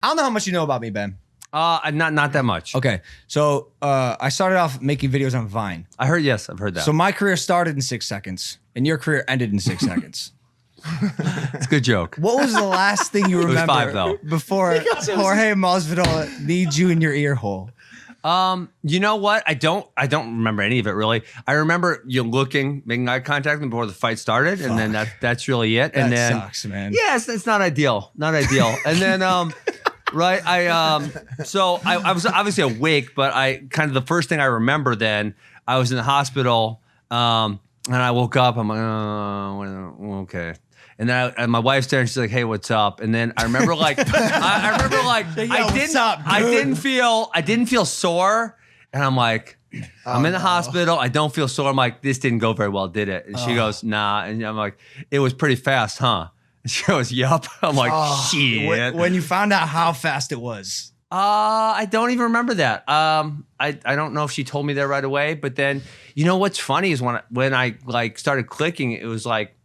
I don't know how much you know about me, Ben. Not that much. Okay, so I started off making videos on Vine. I've heard that. So my career started in 6 seconds, and your career ended in 6 seconds. It's a good joke. What was the last thing you remember 5, though. before Jorge Masvidal needs you in your ear hole? You know what? I don't remember any of it really. I remember you making eye contact before the fight started, and then that's really it. And That then sucks, man. Yes, it's not ideal. Not ideal. And then right, so I was obviously awake, but I kind of the first thing I remember then I was in the hospital, and I woke up. I'm like, oh, okay. And then my wife's there, and she's like, "Hey, what's up?" And then I remember like, I didn't feel sore, and I'm like, I'm in the hospital. I don't feel sore. I'm like, this didn't go very well, did it? And she goes, nah. And I'm like, it was pretty fast, huh? And she goes, yup. I'm like, shit. When you found out how fast it was. I don't even remember that. I don't know if she told me that right away. But then, you know what's funny is when I like started clicking, it was like,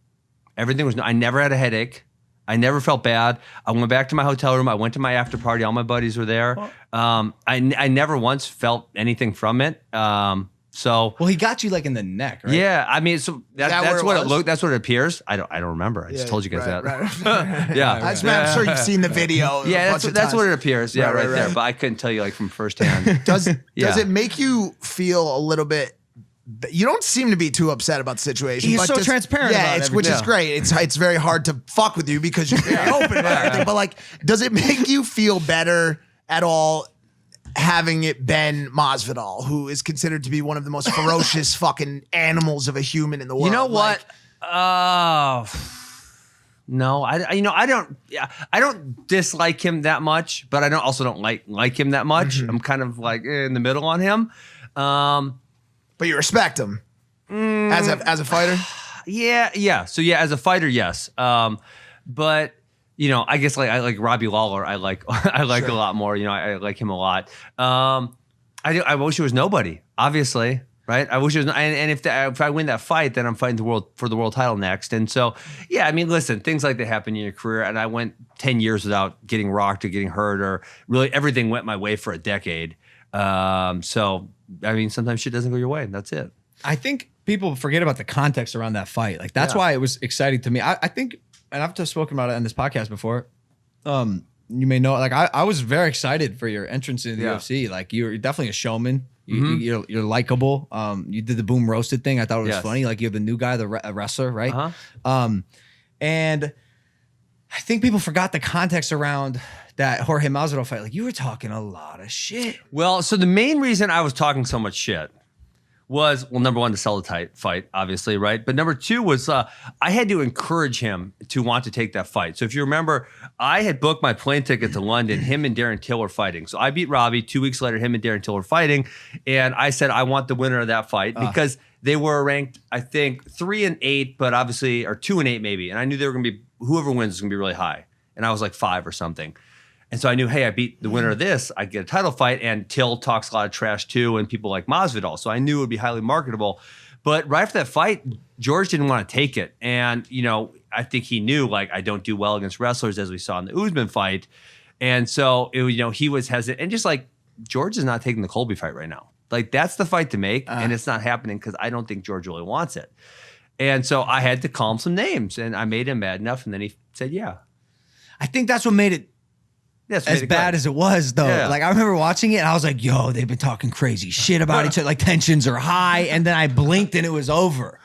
everything was, I never had a headache. I never felt bad. I went back to my hotel room. I went to my after party. All my buddies were there. I never once felt anything from it. So well, he got you like in the neck, right? Yeah, I mean, so that's what it looked. That's what it appears. I don't remember. I just told you guys that. Right. Yeah, I'm sure you've seen the video. Yeah, that's what it appears. Yeah, right there. But I couldn't tell you like from firsthand. Does it make you feel a little bit? You don't seem to be too upset about the situation. He's so transparent. Yeah, which is great. It's very hard to fuck with you because you're very open about everything. But like, does it make you feel better at all having it been Masvidal, who is considered to be one of the most ferocious fucking animals of a human in the world? You know what? No, I don't dislike him that much, but I don't like him that much. I'm kind of like in the middle on him. But you respect him as a fighter? Yeah. So yeah, as a fighter, yes. But you know, I guess like I like Robbie Lawler. I like a lot more. You know, I like him a lot. I wish it was nobody. Obviously, right? I wish it was. And if I win that fight, then I'm fighting for the world title next. And so, yeah. I mean, listen, things like that happen in your career. And I went 10 years without getting rocked or getting hurt, or really everything went my way for a decade. So. I mean, sometimes shit doesn't go your way, and that's it. I think people forget about the context around that fight. Like that's why it was exciting to me. I think, and I've just spoken about it on this podcast before. You may know, like I was very excited for your entrance into the UFC. Like you're definitely a showman. You're likable. You did the boom roasted thing. I thought it was funny. Like you're the new guy, the wrestler, right? And I think people forgot the context around that Jorge Masvidal fight. Like you were talking a lot of shit. Well, so the main reason I was talking so much shit was, well, number one, to sell the fight, obviously, right? But number two was I had to encourage him to want to take that fight. So if you remember, I had booked my plane ticket to London. Him and Darren Till were fighting. So I beat Robbie. 2 weeks later, him and Darren Till were fighting. And I said, I want the winner of that fight because they were ranked, I think, 3 and 8, but obviously, or 2 and 8 maybe. And I knew they were going to be, whoever wins is going to be really high. And I was like 5 or something. And so I knew, hey, I beat the winner of this, I get a title fight, and Till talks a lot of trash too, and people like Masvidal. So I knew it would be highly marketable. But right after that fight, George didn't want to take it. And, you know, I think he knew, like, I don't do well against wrestlers, as we saw in the Usman fight. And so, he was hesitant. And just like, George is not taking the Colby fight right now. Like, that's the fight to make, and it's not happening because I don't think George really wants it. And so I had to call him some names, and I made him mad enough, and then he said, yeah. I think that's what made it as bad as it was, though. Yeah. Like I remember watching it and I was like, yo, they've been talking crazy shit about each other. Like tensions are high. And then I blinked and it was over.